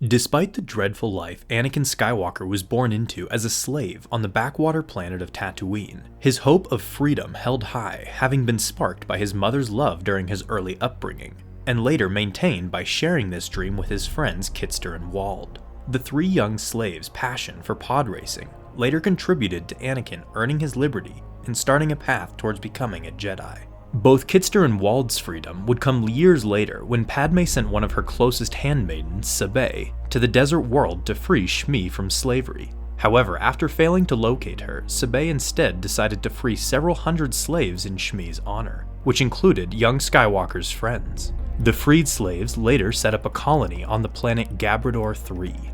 Despite the dreadful life Anakin Skywalker was born into as a slave on the backwater planet of Tatooine, his hope of freedom held high, having been sparked by his mother's love during his early upbringing, and later maintained by sharing this dream with his friends Kitster and Wald. The three young slaves' passion for pod racing later contributed to Anakin earning his liberty and starting a path towards becoming a Jedi. Both Kitster and Wald's freedom would come years later when Padme sent one of her closest handmaidens, Sabé, to the desert world to free Shmi from slavery. However, after failing to locate her, Sabé instead decided to free several hundred slaves in Shmi's honor, which included young Skywalker's friends. The freed slaves later set up a colony on the planet Gabrador III.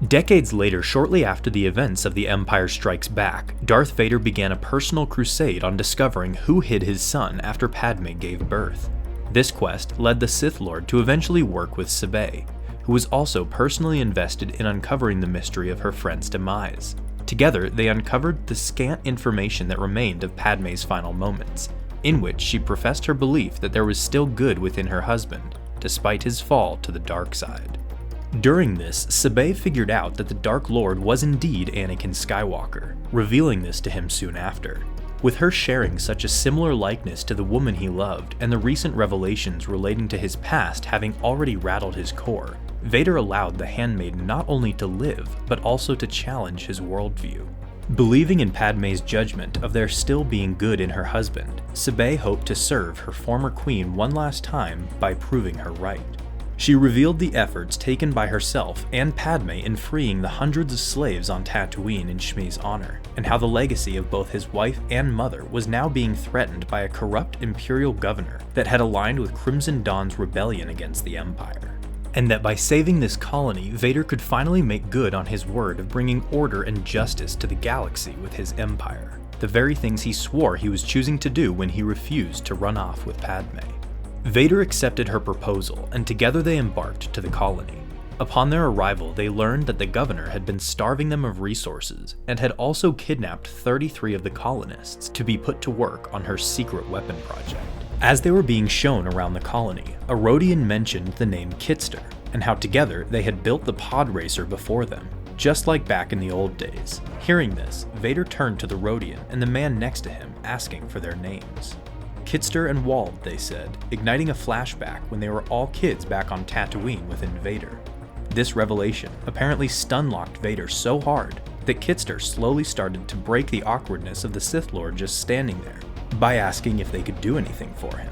Decades later, shortly after the events of The Empire Strikes Back, Darth Vader began a personal crusade on discovering who hid his son after Padme gave birth. This quest led the Sith Lord to eventually work with Sabé, who was also personally invested in uncovering the mystery of her friend's demise. Together, they uncovered the scant information that remained of Padme's final moments, in which she professed her belief that there was still good within her husband, despite his fall to the dark side. During this, Sabé figured out that the Dark Lord was indeed Anakin Skywalker, revealing this to him soon after. With her sharing such a similar likeness to the woman he loved, and the recent revelations relating to his past having already rattled his core, Vader allowed the handmaiden not only to live, but also to challenge his worldview. Believing in Padme's judgment of there still being good in her husband, Sabé hoped to serve her former queen one last time by proving her right. She revealed the efforts taken by herself and Padme in freeing the hundreds of slaves on Tatooine in Shmi's honor, and how the legacy of both his wife and mother was now being threatened by a corrupt imperial governor that had aligned with Crimson Dawn's rebellion against the Empire. And that by saving this colony, Vader could finally make good on his word of bringing order and justice to the galaxy with his empire, the very things he swore he was choosing to do when he refused to run off with Padme. Vader accepted her proposal, and together they embarked to the colony. Upon their arrival, they learned that the governor had been starving them of resources, and had also kidnapped 33 of the colonists to be put to work on her secret weapon project. As they were being shown around the colony, a Rodian mentioned the name Kitster, and how together they had built the pod racer before them, just like back in the old days. Hearing this, Vader turned to the Rodian and the man next to him, asking for their names. Kitster and Wald, they said, igniting a flashback when they were all kids back on Tatooine with Vader. This revelation apparently stun-locked Vader so hard that Kitster slowly started to break the awkwardness of the Sith Lord just standing there, by asking if they could do anything for him.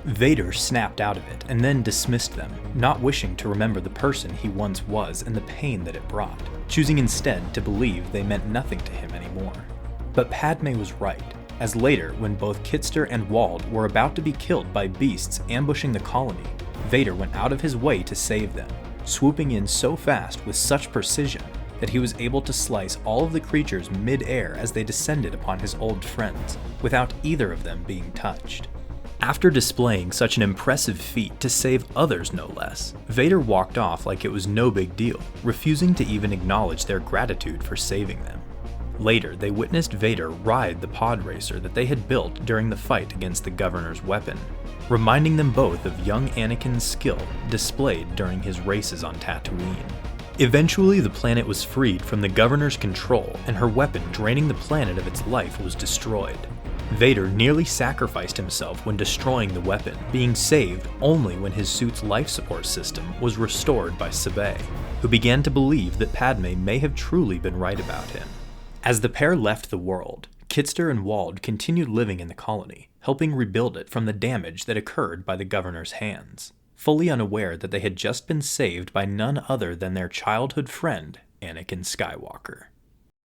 Vader snapped out of it and then dismissed them, not wishing to remember the person he once was and the pain that it brought, choosing instead to believe they meant nothing to him anymore. But Padme was right, as later, when both Kitster and Wald were about to be killed by beasts ambushing the colony, Vader went out of his way to save them, swooping in so fast with such precision that he was able to slice all of the creatures mid-air as they descended upon his old friends, without either of them being touched. After displaying such an impressive feat to save others no less, Vader walked off like it was no big deal, refusing to even acknowledge their gratitude for saving them. Later, they witnessed Vader ride the pod racer that they had built during the fight against the governor's weapon, reminding them both of young Anakin's skill displayed during his races on Tatooine. Eventually, the planet was freed from the governor's control, and her weapon draining the planet of its life was destroyed. Vader nearly sacrificed himself when destroying the weapon, being saved only when his suit's life support system was restored by Sabé, who began to believe that Padme may have truly been right about him. As the pair left the world, Kitster and Wald continued living in the colony, helping rebuild it from the damage that occurred by the governor's hands, fully unaware that they had just been saved by none other than their childhood friend, Anakin Skywalker.